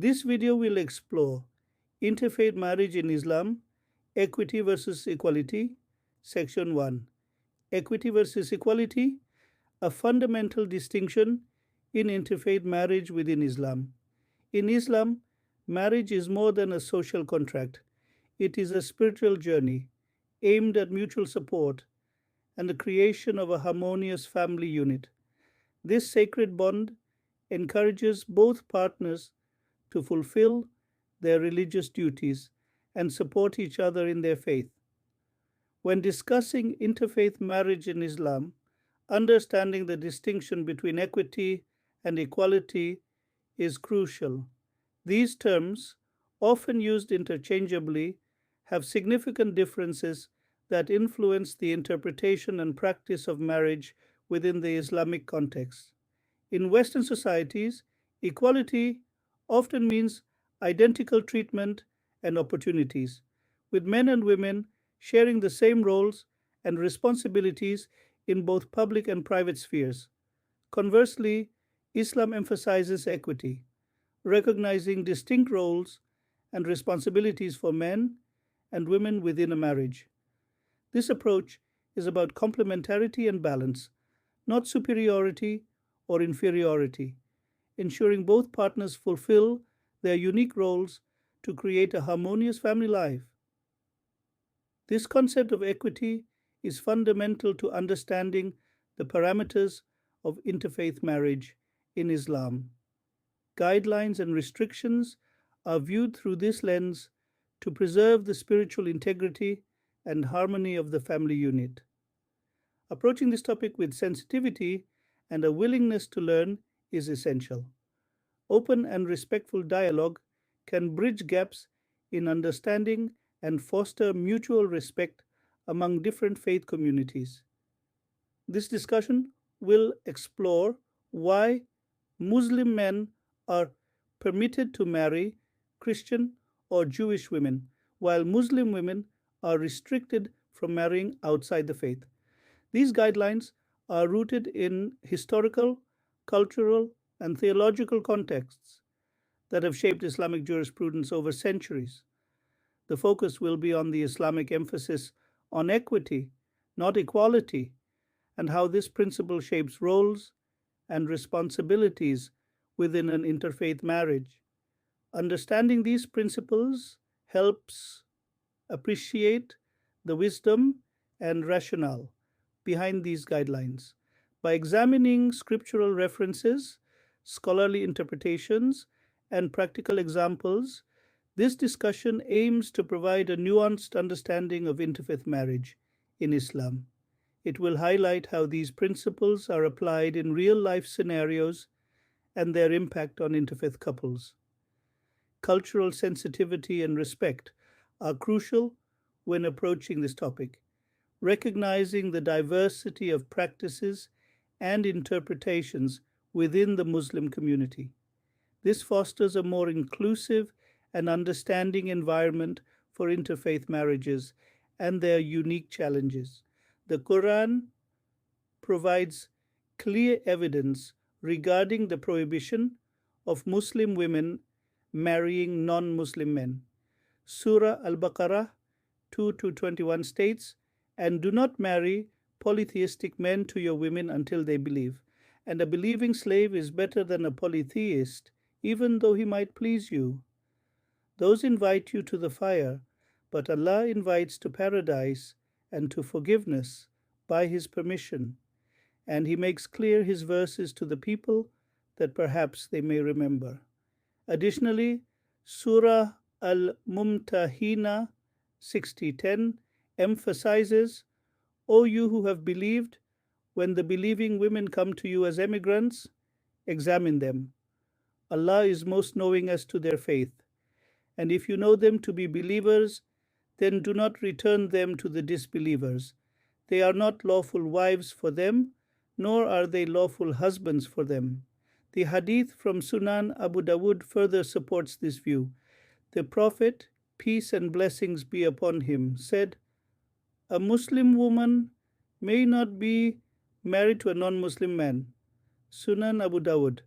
This video will explore interfaith marriage in Islam, equity versus equality, Section 1. Equity versus equality, a fundamental distinction in interfaith marriage within Islam. In Islam, marriage is more than a social contract. It is a spiritual journey aimed at mutual support and the creation of a harmonious family unit. This sacred bond encourages both partners to fulfill their religious duties and support each other in their faith. When discussing interfaith marriage in Islam, understanding the distinction between equity and equality is crucial. These terms, often used interchangeably, have significant differences that influence the interpretation and practice of marriage within the Islamic context. In Western societies, equality often means identical treatment and opportunities, with men and women sharing the same roles and responsibilities in both public and private spheres. Conversely, Islam emphasizes equity, recognizing distinct roles and responsibilities for men and women within a marriage. This approach is about complementarity and balance, not superiority or inferiority, ensuring both partners fulfill their unique roles to create a harmonious family life. This concept of equity is fundamental to understanding the parameters of interfaith marriage in Islam. Guidelines and restrictions are viewed through this lens to preserve the spiritual integrity and harmony of the family unit. Approaching this topic with sensitivity and a willingness to learn is essential. Open and respectful dialogue can bridge gaps in understanding and foster mutual respect among different faith communities. This discussion will explore why Muslim men are permitted to marry Christian or Jewish women, while Muslim women are restricted from marrying outside the faith. These guidelines are rooted in historical, cultural, and theological contexts that have shaped Islamic jurisprudence over centuries. The focus will be on the Islamic emphasis on equity, not equality, and how this principle shapes roles and responsibilities within an interfaith marriage. Understanding these principles helps appreciate the wisdom and rationale behind these guidelines. By examining scriptural references, scholarly interpretations, and practical examples, this discussion aims to provide a nuanced understanding of interfaith marriage in Islam. It will highlight how these principles are applied in real life scenarios and their impact on interfaith couples. Cultural sensitivity and respect are crucial when approaching this topic, recognizing the diversity of practices and interpretations within the Muslim community. This fosters a more inclusive and understanding environment for interfaith marriages and their unique challenges. The Quran provides clear evidence regarding the prohibition of Muslim women marrying non-Muslim men. Surah Al-Baqarah 2-21 states, "And do not marry polytheistic men to your women until they believe, and a believing slave is better than a polytheist, even though he might please you. Those invite you to the fire, but Allah invites to paradise and to forgiveness by His permission, and He makes clear His verses to the people that perhaps they may remember." Additionally, Surah Al-Mumtahina 60:10 emphasizes, "O you who have believed, when the believing women come to you as emigrants, examine them. Allah is most knowing as to their faith. And if you know them to be believers, then do not return them to the disbelievers. They are not lawful wives for them, nor are they lawful husbands for them." The hadith from Sunan Abu Dawud further supports this view. The Prophet, peace and blessings be upon him, said, "A Muslim woman may not be married to a non-Muslim man." Sunan Abu Dawud,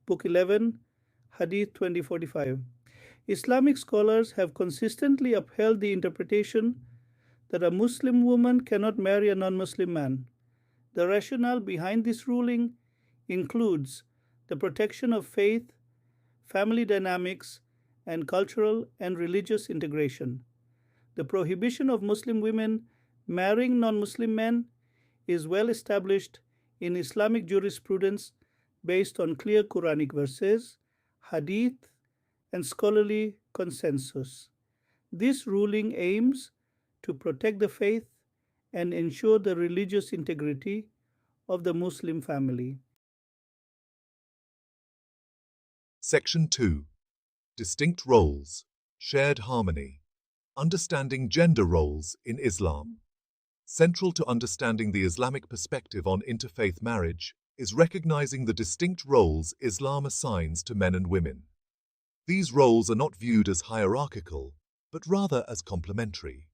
Book 11, Hadith 2045. Islamic scholars have consistently upheld the interpretation that a Muslim woman cannot marry a non Muslim man. The rationale behind this ruling includes the protection of faith, family dynamics, and cultural and religious integration. The prohibition of Muslim women marrying non Muslim men is well established in Islamic jurisprudence based on clear Quranic verses, hadith, and scholarly consensus. This ruling aims to protect the faith and ensure the religious integrity of the Muslim family. Section 2. Distinct Roles, Shared Harmony. Understanding Gender Roles in Islam. Central to understanding the Islamic perspective on interfaith marriage is recognizing the distinct roles Islam assigns to men and women. These roles are not viewed as hierarchical, but rather as complementary,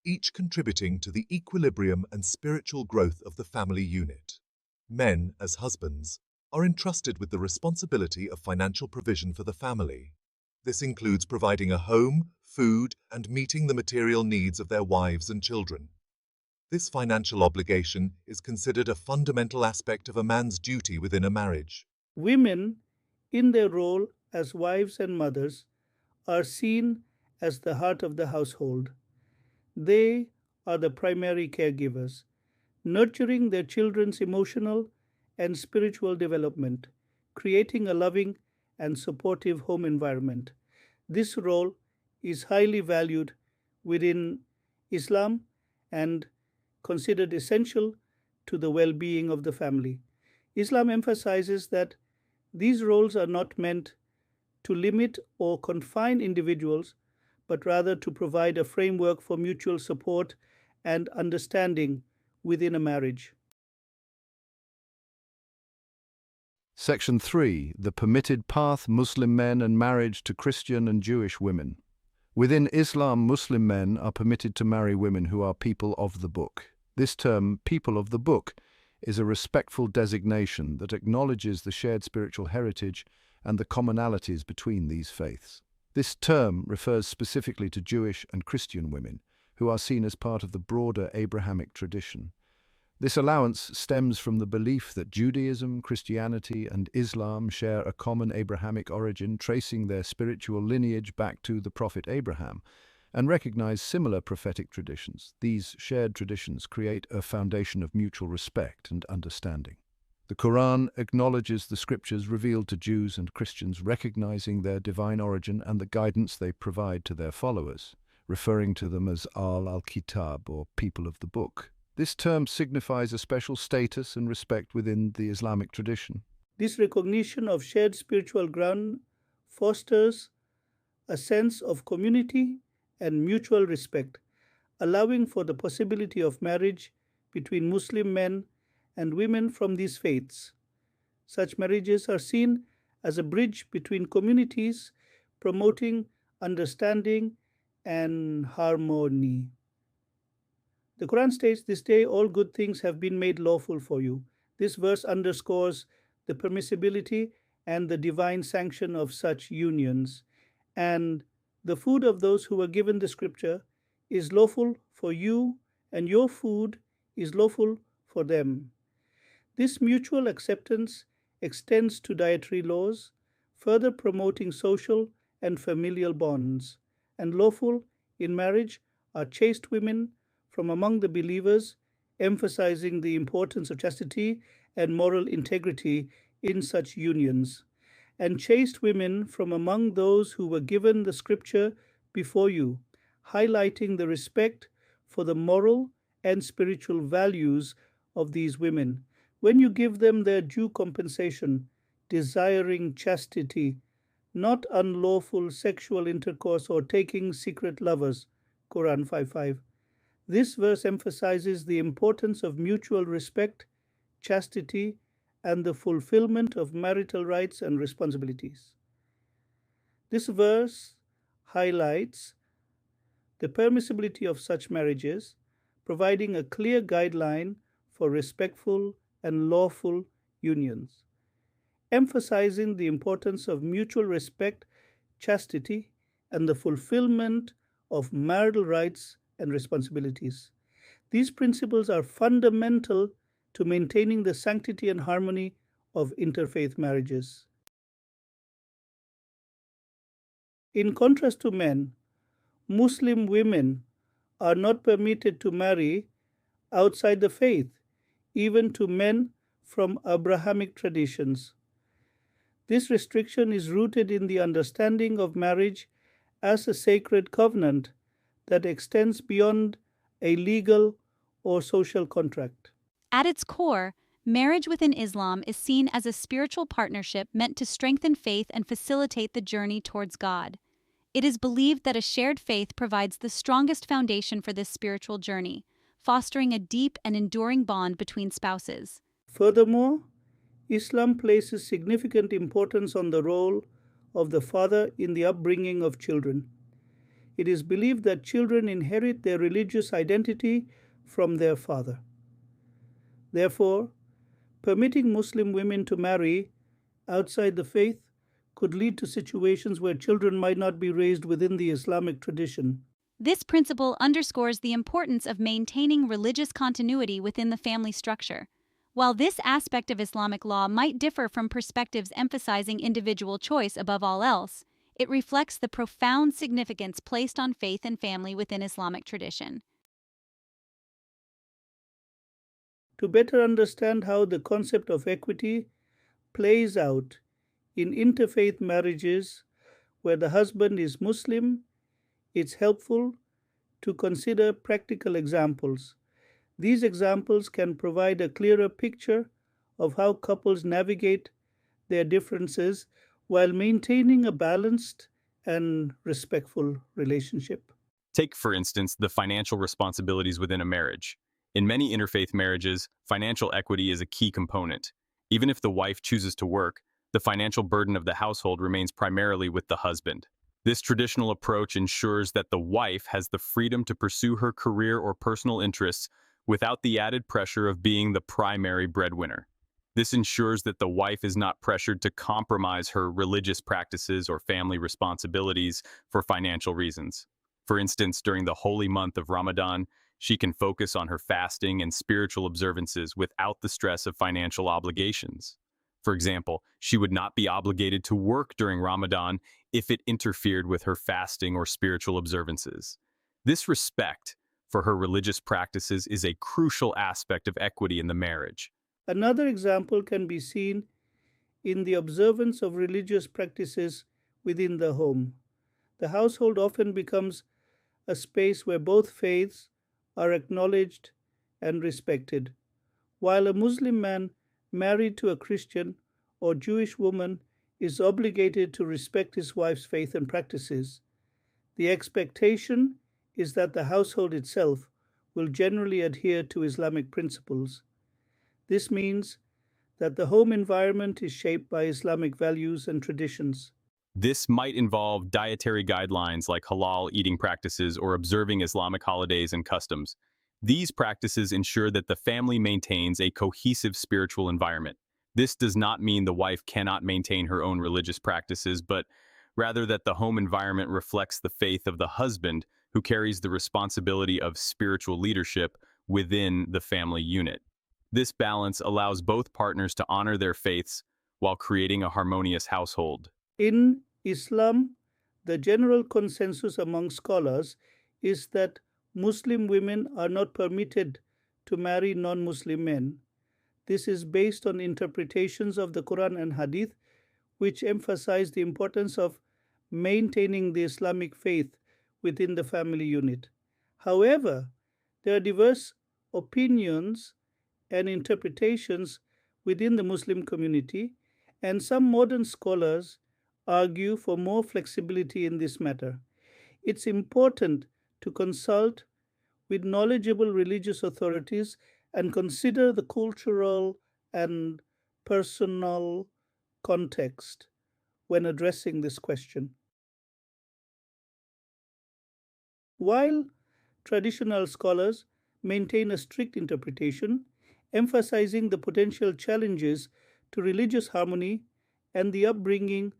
each contributing to the equilibrium and spiritual growth of the family unit. Men, as husbands, are entrusted with the responsibility of financial provision for the family. This includes providing a home, food, and meeting the material needs of their wives and children. This financial obligation is considered a fundamental aspect of a man's duty within a marriage. Women, in their role as wives and mothers, are seen as the heart of the household. They are the primary caregivers, nurturing their children's emotional and spiritual development, creating a loving and supportive home environment. This role is highly valued within Islam and considered essential to the well being of the family. Islam emphasizes that these roles are not meant to limit or confine individuals, but rather to provide a framework for mutual support and understanding within a marriage. Section 3. The Permitted Path, Muslim Men and Marriage to Christian and Jewish Women. Within Islam, Muslim men are permitted to marry women who are people of the book. This term, people of the book, is a respectful designation that acknowledges the shared spiritual heritage and the commonalities between these faiths. This term refers specifically to Jewish and Christian women, who are seen as part of the broader Abrahamic tradition. This allowance stems from the belief that Judaism, Christianity, and Islam share a common Abrahamic origin, tracing their spiritual lineage back to the Prophet Abraham, and recognize similar prophetic traditions. These shared traditions create a foundation of mutual respect and understanding. The Quran acknowledges the scriptures revealed to Jews and Christians, recognizing their divine origin and the guidance they provide to their followers, referring to them as al-Kitab, or people of the book. This term signifies a special status and respect within the Islamic tradition. This recognition of shared spiritual ground fosters a sense of community and mutual respect, allowing for the possibility of marriage between Muslim men and women from these faiths. Such marriages are seen as a bridge between communities, promoting understanding and harmony. The Quran states, "This day all good things have been made lawful for you." This verse underscores the permissibility and the divine sanction of such unions, and the food of those who were given the scripture is lawful for you, and your food is lawful for them. This mutual acceptance extends to dietary laws, further promoting social and familial bonds. And lawful in marriage are chaste women from among the believers, emphasizing the importance of chastity and moral integrity in such unions. And chaste women from among those who were given the scripture before you, highlighting the respect for the moral and spiritual values of these women. When you give them their due compensation, desiring chastity, not unlawful sexual intercourse or taking secret lovers, Quran 5:5. This verse emphasizes the importance of mutual respect, chastity, and the fulfillment of marital rights and responsibilities. This verse highlights the permissibility of such marriages, providing a clear guideline for respectful and lawful unions. emphasizing the importance of mutual respect, chastity, and the fulfillment of marital rights and responsibilities. These principles are fundamental to maintaining the sanctity and harmony of interfaith marriages. In contrast to men, Muslim women are not permitted to marry outside the faith, even to men from Abrahamic traditions. This restriction is rooted in the understanding of marriage as a sacred covenant that extends beyond a legal or social contract. At its core, marriage within Islam is seen as a spiritual partnership meant to strengthen faith and facilitate the journey towards God. It is believed that a shared faith provides the strongest foundation for this spiritual journey, fostering a deep and enduring bond between spouses. Furthermore, Islam places significant importance on the role of the father in the upbringing of children. It is believed that children inherit their religious identity from their father. Therefore, permitting Muslim women to marry outside the faith could lead to situations where children might not be raised within the Islamic tradition. This principle underscores the importance of maintaining religious continuity within the family structure. While this aspect of Islamic law might differ from perspectives emphasizing individual choice above all else, it reflects the profound significance placed on faith and family within Islamic tradition. To better understand how the concept of equity plays out in interfaith marriages where the husband is Muslim, it's helpful to consider practical examples. These examples can provide a clearer picture of how couples navigate their differences while maintaining a balanced and respectful relationship. Take, for instance, the financial responsibilities within a marriage. In many interfaith marriages, financial equity is a key component. Even if the wife chooses to work, the financial burden of the household remains primarily with the husband. This traditional approach ensures that the wife has the freedom to pursue her career or personal interests without the added pressure of being the primary breadwinner. This ensures that the wife is not pressured to compromise her religious practices or family responsibilities for financial reasons. For instance, during the holy month of Ramadan, she can focus on her fasting and spiritual observances without the stress of financial obligations. For example, she would not be obligated to work during Ramadan if it interfered with her fasting or spiritual observances. This respect for her religious practices is a crucial aspect of equity in the marriage. Another example can be seen in the observance of religious practices within the home. The household often becomes a space where both faiths are acknowledged and respected. While a Muslim man married to a Christian or Jewish woman is obligated to respect his wife's faith and practices, the expectation is that the household itself will generally adhere to Islamic principles. This means that the home environment is shaped by Islamic values and traditions. This might involve dietary guidelines like halal eating practices or observing Islamic holidays and customs. These practices ensure that the family maintains a cohesive spiritual environment. This does not mean the wife cannot maintain her own religious practices, but rather that the home environment reflects the faith of the husband, who carries the responsibility of spiritual leadership within the family unit. This balance allows both partners to honor their faiths while creating a harmonious household. In Islam, the general consensus among scholars is that Muslim women are not permitted to marry non-Muslim men. This is based on interpretations of the Quran and Hadith, which emphasize the importance of maintaining the Islamic faith within the family unit. However, there are diverse opinions and interpretations within the Muslim community, and some modern scholars argue for more flexibility in this matter. It's important to consult with knowledgeable religious authorities and consider the cultural and personal context when addressing this question. While traditional scholars maintain a strict interpretation, emphasizing the potential challenges to religious harmony and the upbringing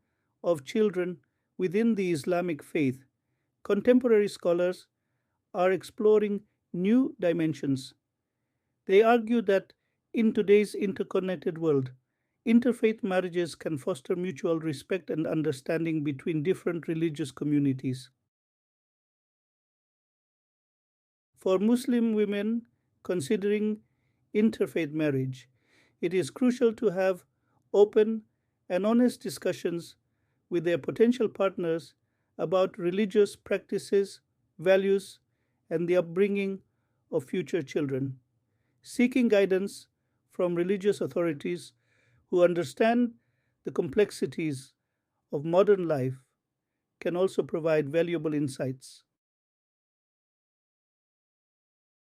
of children within the Islamic faith, contemporary scholars are exploring new dimensions. They argue that in today's interconnected world, interfaith marriages can foster mutual respect and understanding between different religious communities. For Muslim women considering interfaith marriage, it is crucial to have open and honest discussions with their potential partners about religious practices, values, and the upbringing of future children. Seeking guidance from religious authorities who understand the complexities of modern life can also provide valuable insights.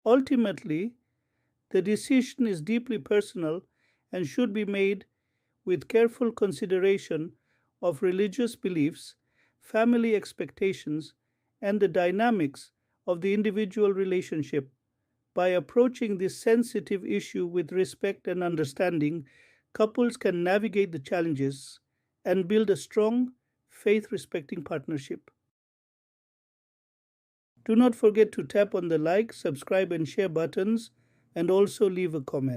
Ultimately, the decision is deeply personal and should be made with careful consideration of religious beliefs, family expectations, and the dynamics of the individual relationship. By approaching this sensitive issue with respect and understanding, couples can navigate the challenges and build a strong, faith respecting partnership. Do not forget to tap on the like, subscribe, and share buttons, and also leave a comment.